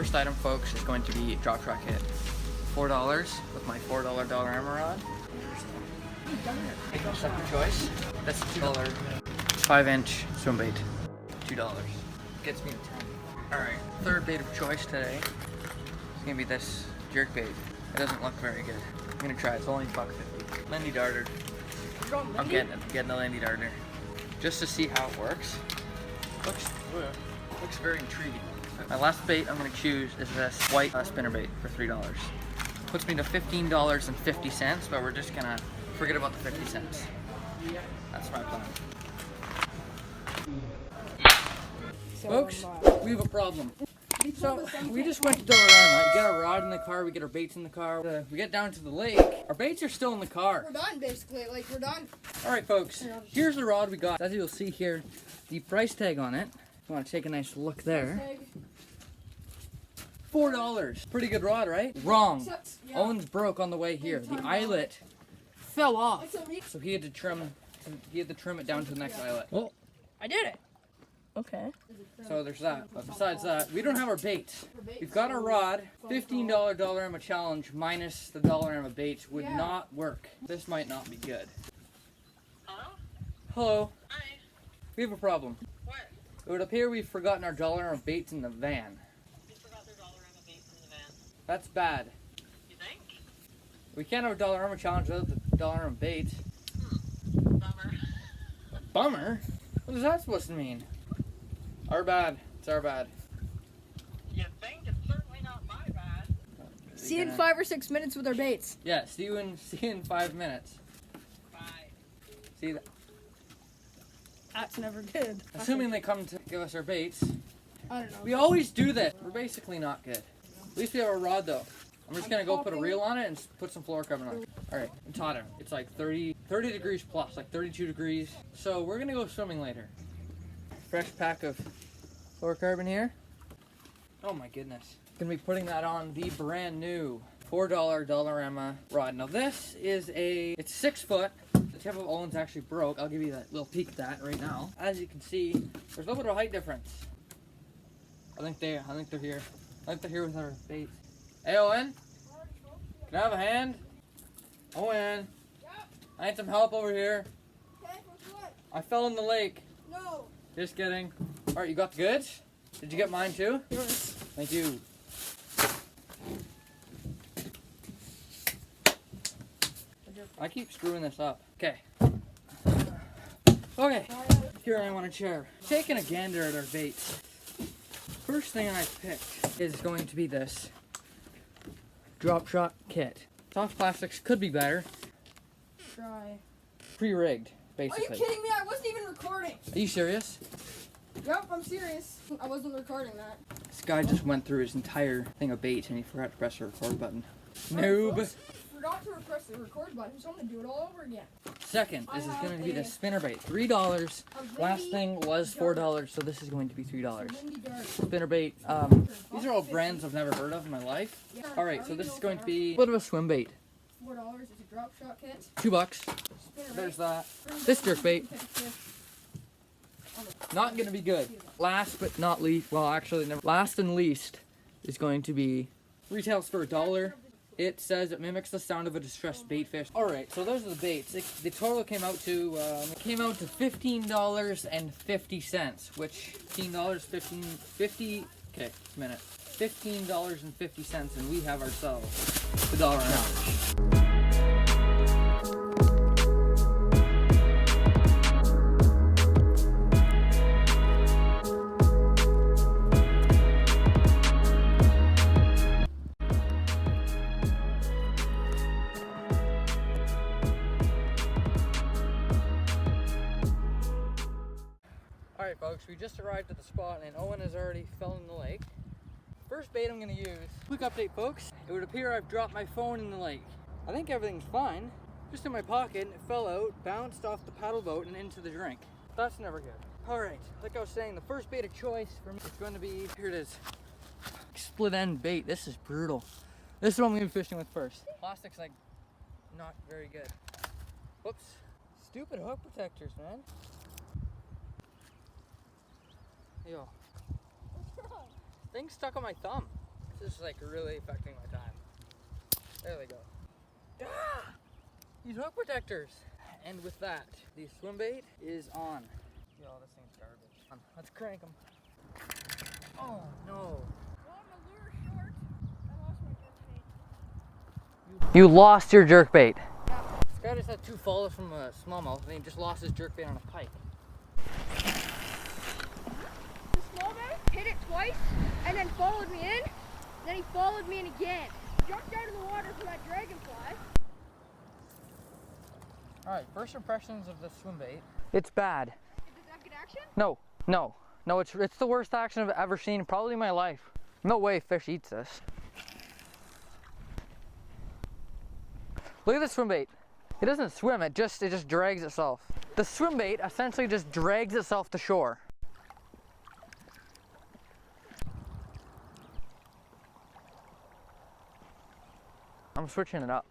First item, folks, is going to be drop shot kit. $4 with my $4 Dollarama rod. Make a second choice. That's $2. 5-inch swim bait. $2. Gets me to 10. Alright, third bait of choice today is gonna be this jerk bait. It doesn't look very good. I'm gonna try it. It's only $1.50. Lindy darter. I'm getting a Lindy darter just to see how it works. Looks very intriguing. My last bait I'm gonna choose is this white spinner bait for $3. Puts me to $15.50, but we're just gonna forget about the 50 cents. That's my plan. Folks, we have a problem. So we just went to Dollarama. You get our rod in the car, we get our baits in the car. We get down to the lake, our baits are still in the car. We're done, basically. Like, we're done. Alright, folks, here's the rod we got. As you'll see here, the price tag on it. If you want to take a nice look there. $4. Pretty good rod, right? Wrong. Yeah. Owen's broke on the way here. The eyelet fell off, so he had to trim it down to the next eyelet. Well, I did it. Okay. So there's that. But besides that, we don't have our baits. We've got our rod. $15 Dollarama challenge minus the Dollarama baits would not work. This might not be good. Hello? Hello. Hi. We have a problem. What? It would appear we've forgotten our Dollarama baits in the van. You forgot their Dollarama baits in the van. That's bad. You think? We can't have a Dollarama challenge without the Dollarama baits. Bummer. Bummer? What is that supposed to mean? Our bad. It's our bad. You think? It's certainly not my bad. See you in 5 or 6 minutes with our baits. Yeah, see you in 5 minutes. Bye. See that? That's never good. Assuming they come to give us our baits. I don't know. We always do this. We're basically not good. At least we have a rod though. I'm just gonna go put a reel on it and put some fluorocarbon on it. Alright, I'm taught him. It's like 30 degrees plus, like 32 degrees. So we're gonna go swimming later. Fresh pack of fluorocarbon here. Oh my goodness. Gonna be putting that on the brand new $4 Dollarama rod. Now this is it's 6 foot. The tip of Owen's actually broke. I'll give you that little peek at that right now. As you can see, there's a little bit of a height difference. I think they're here. I think they're here with our baits. Hey Owen, can I have a hand? Owen, I need some help over here. Okay, what? I fell in the lake. No. Just kidding. Alright, you got the goods? Did you get mine too? Yours. Thank you. I keep screwing this up. Okay. Okay. Here I want a chair. Taking a gander at our baits. First thing I picked is going to be this drop shot kit. Soft plastics could be better. Try. Pre-rigged, basically. Are you kidding me? I wasn't even recording. Are you serious? Yep, I'm serious. I wasn't recording that. This guy just went through his entire thing of bait and he forgot to press the record button. Noob. Forgot to press the record button, so I'm gonna do it all over again. Second, this is going to be the spinner bait. $3. Last thing was $4, so this is going to be $3. Spinner bait. These are all brands I've never heard of in my life. Alright, so this is going to be a bit of a swim bait. $4 is a drop shot kit. $2. There's that. This jerk bait. Not going to be good. Last but not least, well actually never. Last and least is going to be, retails for $1. It says it mimics the sound of a distressed bait fish. Alright, so those are the baits. The total came out to $15.50, which $50, okay, a minute. $15.50, and we have ourselves the dollar challenge. Alright folks, we just arrived at the spot and Owen has already fell in the lake. First bait I'm going to use. Quick update folks, it would appear I've dropped my phone in the lake. I think everything's fine. Just in my pocket and it fell out, bounced off the paddle boat and into the drink. That's never good. Alright, like I was saying, the first bait of choice for me is going to be, here it is. Split end bait, this is brutal. This is what I'm going to be fishing with first. Plastic's like, not very good. Whoops. Stupid hook protectors, man. Yo. Thing's stuck on my thumb. This is like really affecting my time. There we go. Ah! These hook protectors. And with that, the swim bait is on. Yo, this thing's garbage. Let's crank them. Oh no. You lost your jerkbait. Yeah. This guy just had 2 follows from a smallmouth and he just lost his jerkbait on a pike. The smallmouth hit it twice and then followed me in. Then he followed me in again. Jumped out of the water for that dragonfly. Alright, first impressions of the swim bait. It's bad. Did that get action? No, it's the worst action I've ever seen, probably in my life. No way fish eats this. Look at the swim bait. It doesn't swim, it just drags itself. The swim bait essentially just drags itself to shore. I'm switching it up.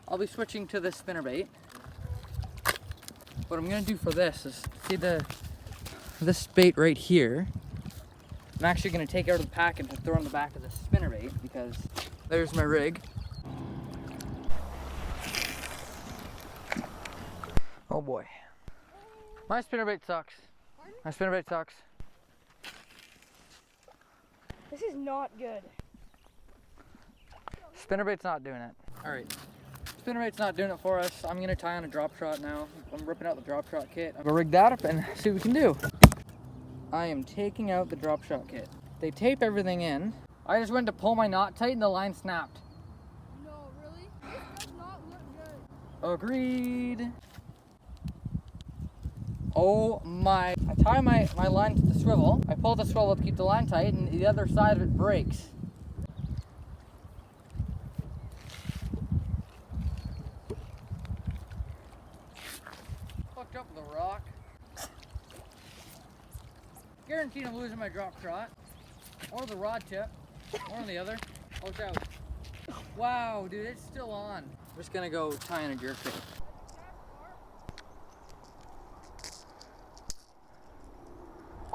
I'll be switching to the spinnerbait. What I'm gonna do for this is, see this bait right here? I'm actually gonna take it out of the pack and throw it on the back of the spinnerbait because there's my rig. Oh boy. My spinnerbait sucks. Pardon? My spinnerbait sucks. This is not good. Spinnerbait's not doing it. Alright. Spinnerbait's not doing it for us. I'm gonna tie on a drop shot now. I'm ripping out the drop shot kit. I'm gonna rig that up and see what we can do. I am taking out the drop shot kit. They tape everything in. I just went to pull my knot tight and the line snapped. No, really? This does not look good. Agreed. Oh my. I tie my line to the swivel. I pull the swivel to keep the line tight and the other side of it breaks. Fucked up with a rock. Guaranteed I'm losing my drop shot. Or the rod tip. One or the other. Watch out. Wow, dude, it's still on. I'm just gonna go tie in a jerkbait.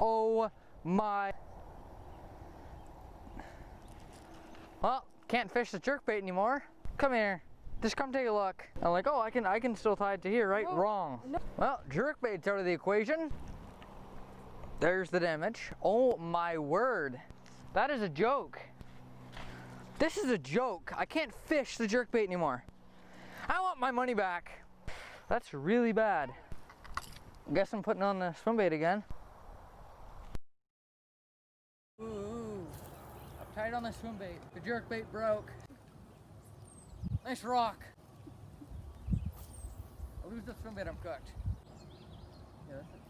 Oh my. Well, can't fish the jerkbait anymore. Come here. Just come take a look. I'm like, oh, I can still tie it to here, right? No. Wrong. No. Well, jerkbait's out of the equation. There's the damage. Oh my word. That is a joke. This is a joke. I can't fish the jerkbait anymore. I want my money back. That's really bad. Guess I'm putting on the swim bait again. Ooh, I'm tight on the swim bait. The jerkbait broke. Nice rock. I'll lose the swim bait, I'm cooked. Yeah, that's it.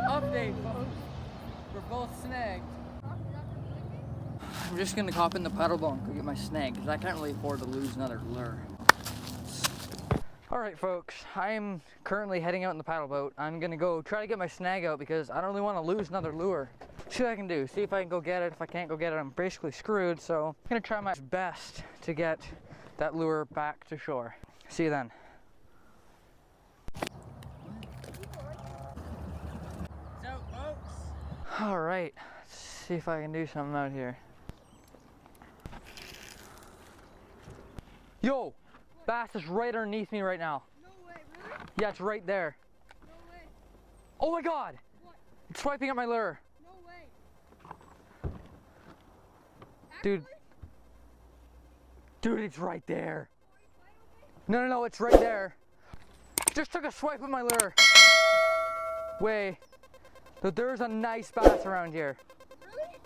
Update, folks. We're both snagged. I'm just gonna hop in the paddle boat and go get my snag because I can't really afford to lose another lure. Alright folks, I'm currently heading out in the paddle boat. I'm gonna go try to get my snag out because I don't really want to lose another lure. See what I can do, see if I can go get it. If I can't go get it, I'm basically screwed, so I'm gonna try my best to get that lure back to shore. See you then. Alright, let's see if I can do something out here. Yo! Bass is right underneath me right now. No way, really? Yeah, it's right there. No way. Oh my god! What? It's swiping at my lure. No way. Dude. Actually? Dude, it's right there. No, it's right there. Just took a swipe at my lure. Way. There's a nice bass around here. Really?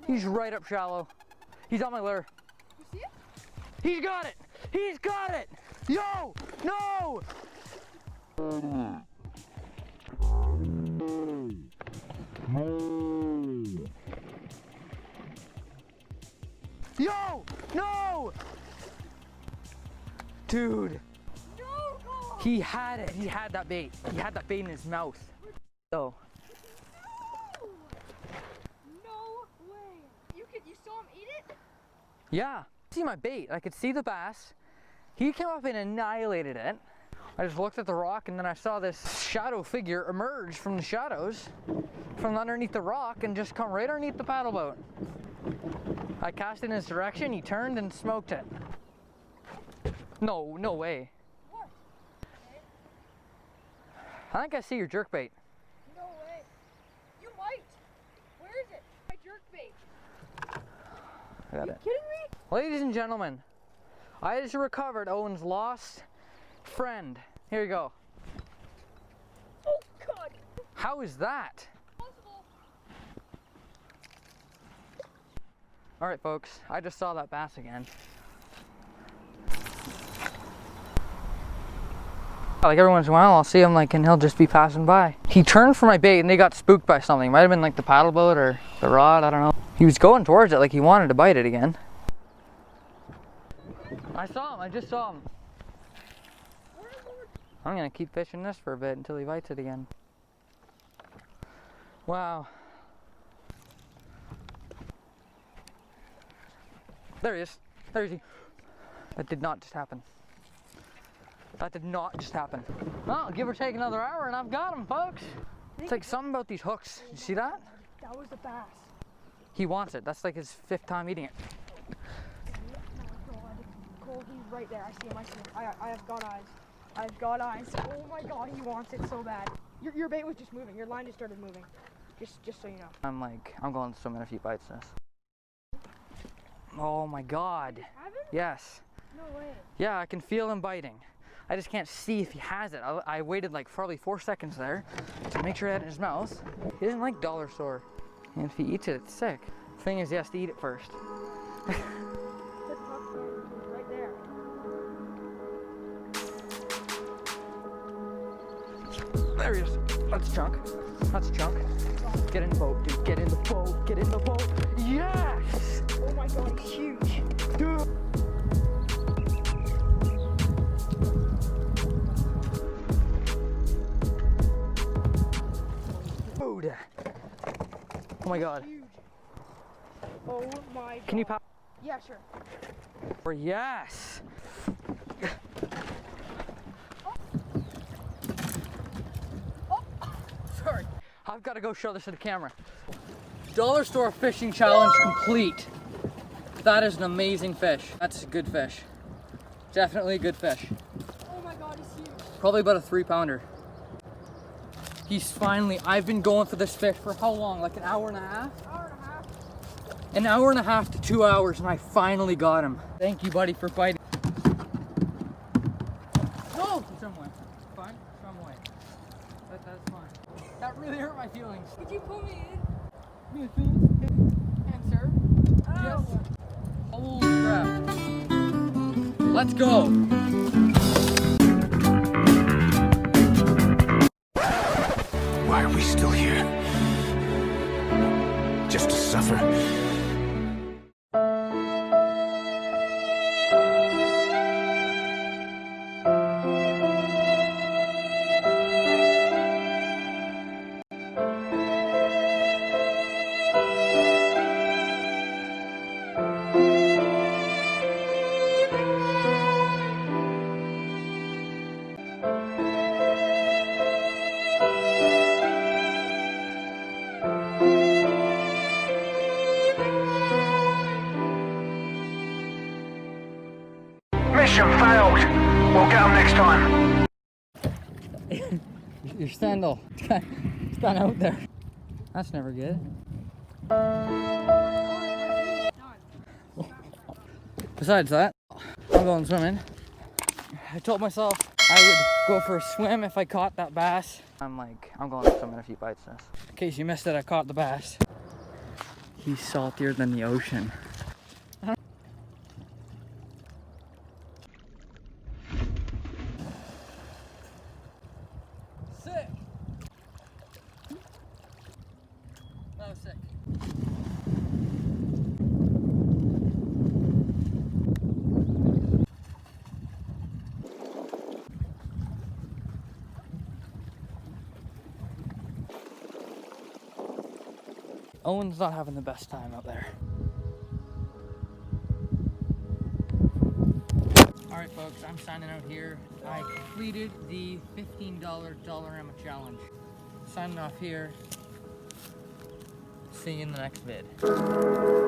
He's right up shallow. He's on my lure. You see it? He's got it! He's got it! Yo! No! Yo! No! Dude. No! Go! He had it. He had that bait. He had that bait in his mouth. Oh. No way! You saw him eat it? Yeah. See my bait. I could see the bass. He came up and annihilated it. I just looked at the rock and then I saw this shadow figure emerge from the shadows from underneath the rock and just come right underneath the paddle boat. I cast in his direction, he turned and smoked it. No, no way. What? I think I see your jerkbait. No way. You might. Where is it? My jerkbait. I got You it. kidding me? Ladies and gentlemen, I just recovered Owen's lost friend. Here you go. Oh God. How is that? Possible. All right, folks, I just saw that bass again. Like every once in a while, I'll see him and he'll just be passing by. He turned for my bait and they got spooked by something. Might have been like the paddle boat or the rod, I don't know. He was going towards it like he wanted to bite it again. I saw him, I just saw him. I'm gonna keep fishing this for a bit until he bites it again. Wow. There he is. There he is. That did not just happen. That did not just happen. Well, give or take another hour and I've got him, folks. It's like something about these hooks. Did you see that? That was the bass. He wants it. That's like his 5th time eating it. Cole, he's right there. I see him. I see him. I have got eyes. I've got eyes. Oh my God, he wants it so bad. Your bait was just moving. Your line just started moving. Just so you know. I'm going to swim in a few bites this. Oh my God. Did you have it? Yes. No way. Yeah, I can feel him biting. I just can't see if he has it. I waited like probably 4 seconds there to make sure he had it in his mouth. He doesn't like dollar store. And if he eats it, it's sick. Thing is, he has to eat it first. The top is right there. There he is. That's a chunk. That's a chunk. Get in the boat, dude. Get in the boat. Get in the boat. Yes! Oh my God, he's huge. Dude. Dude. Oh my God. Huge. Oh my God. Can you pop? Yeah, sure. Or yes. Sorry, I've got to go show this to the camera. Dollar store fishing challenge complete. That is an amazing fish. That's a good fish. Definitely a good fish. Oh my God, he's huge. Probably about a 3-pounder. He's finally, I've been going for this fish for how long? Like an hour and a half? Hour and a half. An hour and a half to 2 hours and I finally got him. Thank you, buddy, for fighting. No! Some way. Fine? Some way. That's fine. That really hurt my feelings. Would you pull me in? Answer. Oh. Yes. Holy crap. Let's go. Why are we still here? Just to suffer? Mission failed. We'll get them next time. Your sandal. It's gone out there. That's never good. Besides that, I'm going swimming. I told myself I would go for a swim if I caught that bass. I'm going to swim in a few bites this. In case you missed it, I caught the bass. He's saltier than the ocean. Sick. That was sick. Owen's not having the best time out there. folks. I'm signing out here. I completed the $15 Dollarama challenge. Signing off here. See you in the next vid.